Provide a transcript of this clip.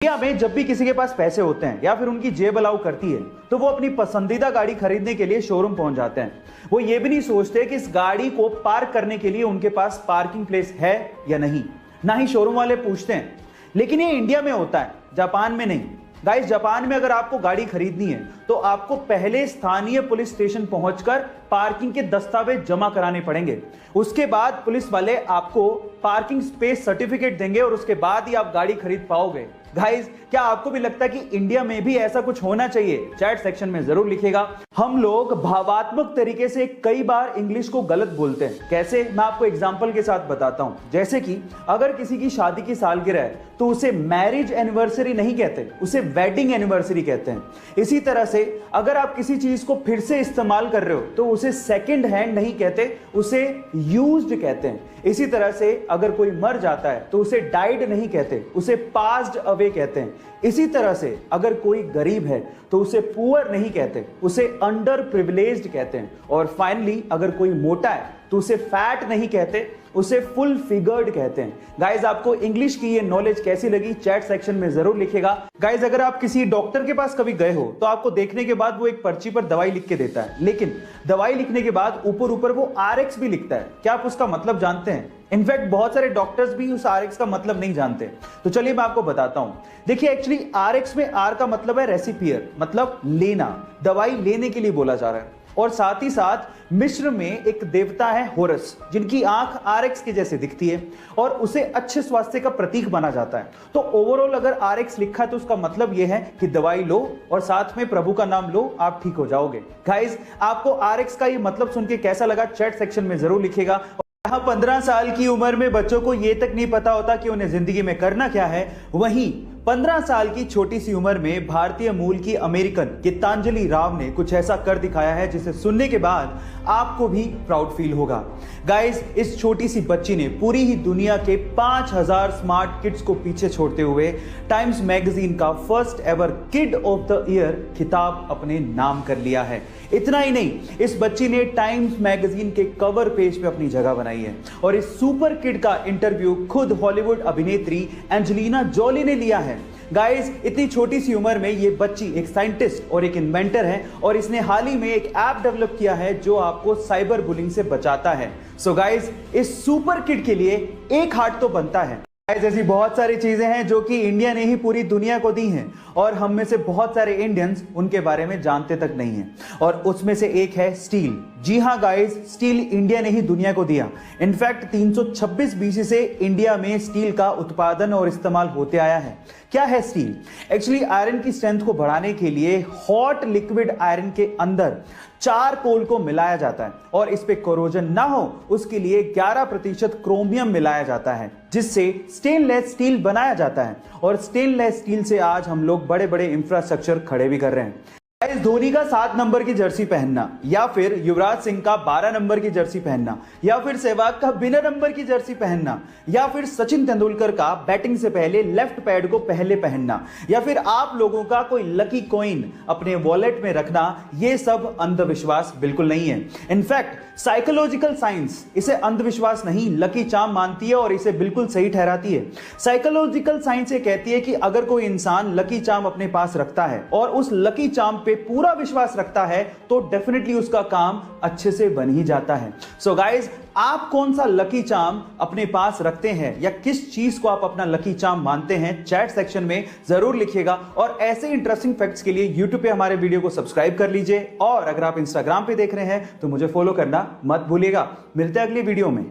India में जब भी किसी के पास पैसे होते हैं या फिर उनकी जेब अलाउ करती है तो वो अपनी पसंदीदा गाड़ी खरीदने के लिए शोरूम पहुंच जाते हैं। वो ये भी नहीं सोचते कि इस गाड़ी को पार्क करने के लिए उनके पास पार्किंग प्लेस है या नहीं, ना ही शोरूम वाले पूछते हैं। लेकिन ये इंडिया में होता है, जापान में नहीं। गाइस, जापान में अगर आपको गाड़ी खरीदनी है तो आपको पहले स्थानीय पुलिस स्टेशन पहुंचकर पार्किंग के दस्तावेज जमा कराने पड़ेंगे। उसके बाद पुलिस वाले आपको पार्किंग स्पेस सर्टिफिकेट देंगे और उसके बाद ही आप गाड़ी खरीद पाओगे। गाइस, क्या आपको भी लगता है कि इंडिया में भी ऐसा कुछ होना चाहिए? चैट सेक्शन में जरूर लिखिएगा। हम लोग भावात्मक तरीके से कई बार इंग्लिश को गलत बोलते हैं। कैसे? मैं आपको एग्जांपल के साथ बताता हूं। जैसे कि अगर किसी की शादी की सालगिरह है तो उसे मैरिज एनिवर्सरी नहीं कहते, उसे वेडिंग एनिवर्सरी कहते हैं। इसी तरह से अगर आप किसी चीज को फिर से इस्तेमाल कर रहे हो तो उसे सेकेंड हैंड नहीं कहते, उसे यूज्ड कहते हैं। इसी तरह से अगर कोई मर जाता है तो उसे डाइड नहीं कहते, उसे पास्ड अवे कहते हैं। इसी तरह से अगर कोई गरीब है तो उसे पुअर नहीं कहते, उसे अंडर प्रिविलेज्ड कहते हैं। और फाइनली अगर कोई मोटा है तो उसे फैट नहीं कहते, उसे फुल फिगर्ड कहते हैं। गाइज, आपको इंग्लिश की ये नॉलेज कैसी लगी चैट सेक्शन में जरूर लिखिएगा। गाइज, अगर आप किसी डॉक्टर के पास कभी गए हो तो आपको देखने के बाद वो एक पर्ची पर दवाई लिख के देता है, लेकिन दवाई लिखने के बाद ऊपर ऊपर वो RX भी लिखता है। क्या आप उसका मतलब जानते हैं? इनफैक्ट बहुत सारे डॉक्टर्स भी उस RX का मतलब नहीं जानते। तो चलिए मैं आपको बताता हूं। देखिए, एक्चुअली RX में R का मतलब है रेसिपियर, मतलब लेना, दवाई लेने के लिए बोला जा रहा है। और साथ ही साथ मिस्र में एक देवता है होरस, जिनकी आंख RX के जैसे दिखती है और उसे अच्छे स्वास्थ्य का प्रतीक माना जाता है। तो ओवरऑल अगर RX लिखा है तो उसका मतलब यह है कि दवाई लो और साथ में प्रभु का नाम लो, आप ठीक हो जाओगे। गाइस, आपको RX का ये मतलब सुन के कैसा लगा चैट सेक्शन में जरूर लिखिएगा। यहाँ 15 साल की उम्र में बच्चों को यह तक नहीं पता होता कि उन्हें जिंदगी में करना क्या है, वहीं 15 साल की छोटी सी उम्र में भारतीय मूल की अमेरिकन गीतांजलि राव ने कुछ ऐसा कर दिखाया है जिसे सुनने के बाद आपको भी प्राउड फील होगा। गाइस, इस छोटी सी बच्ची ने पूरी ही दुनिया के 5000 स्मार्ट किड्स को पीछे छोड़ते हुए टाइम्स मैगजीन का first ever kid of the year खिताब अपने नाम कर लिया है। इतना ही नहीं, इस बच्ची ने टाइम्स मैगजीन के कवर पेज पे अपनी जगह बनाई है और इस सुपर किड का इंटरव्यू खुद हॉलीवुड अभिनेत्री एंजेलिना जोली ने लिया है। गाइस, इतनी छोटी सी उम्र में ये बच्ची एक साइंटिस्ट और एक इन्वेंटर है और इसने हाल ही में एक ऐप डेवलप किया है जो आपको साइबर बुलिंग से बचाता है। सो गाइस, इस सुपर किड के लिए एक हार्ट तो बनता है। ऐसी बहुत सारी चीजें हैं जो कि इंडिया ने ही पूरी दुनिया को दी हैं और हम में से बहुत सारे इंडियंस उनके बारे में जानते तक नहीं हैं, और उसमें से एक है स्टील। जी हां गाइस, स्टील इंडिया ने ही दुनिया को दिया। इनफैक्ट 326 BC से इंडिया में स्टील का उत्पादन और इस्तेमाल होते आया है। क्या है स्टील? एक्चुअली आयरन की स्ट्रेंथ को बढ़ाने के लिए हॉट लिक्विड आयरन के अंदर चारकोल को मिलाया जाता है और इस पे कोरोजन ना हो उसके लिए 11% क्रोमियम मिलाया जाता है, जिससे स्टेनलेस स्टील बनाया जाता है। और स्टेनलेस स्टील से आज हम लोग बड़े बड़े इंफ्रास्ट्रक्चर खड़े भी कर रहे हैं। धोनी का 7 नंबर की जर्सी पहनना, या फिर युवराज सिंह का 12 नंबर की जर्सी पहनना, या फिर सहवाग का बिना नंबर की जर्सी पहनना, या फिर सचिन तेंदुलकर का बैटिंग से पहले लेफ्ट पैड को पहले पहनना, या फिर आप लोगों का कोई लकी कॉइन अपने वॉलेट में रखना, ये सब अंधविश्वास बिल्कुल नहीं है। इनफैक्ट साइकोलॉजिकल साइंस इसे अंधविश्वास नहीं, लकी चार्म मानती है और इसे बिल्कुल सही ठहराती है। साइकोलॉजिकल साइंस ये कहती है कि अगर कोई इंसान लकी चार्म अपने पास रखता है और उस लकी चार्म पे पूरा विश्वास रखता है तो डेफिनेटली उसका काम अच्छे से बन ही जाता है। सो गाइज, आप कौन सा लकी चार्म अपने पास रखते हैं या किस चीज को आप अपना लकी चार्म मानते हैं, चैट सेक्शन में जरूर लिखिएगा। और ऐसे इंटरेस्टिंग फैक्ट्स के लिए यूट्यूब पे हमारे वीडियो को सब्सक्राइब कर लीजिए और अगर आप इंस्टाग्राम पे देख रहे हैं तो मुझे फॉलो करना मत भूलिएगा। मिलते हैं अगली वीडियो में।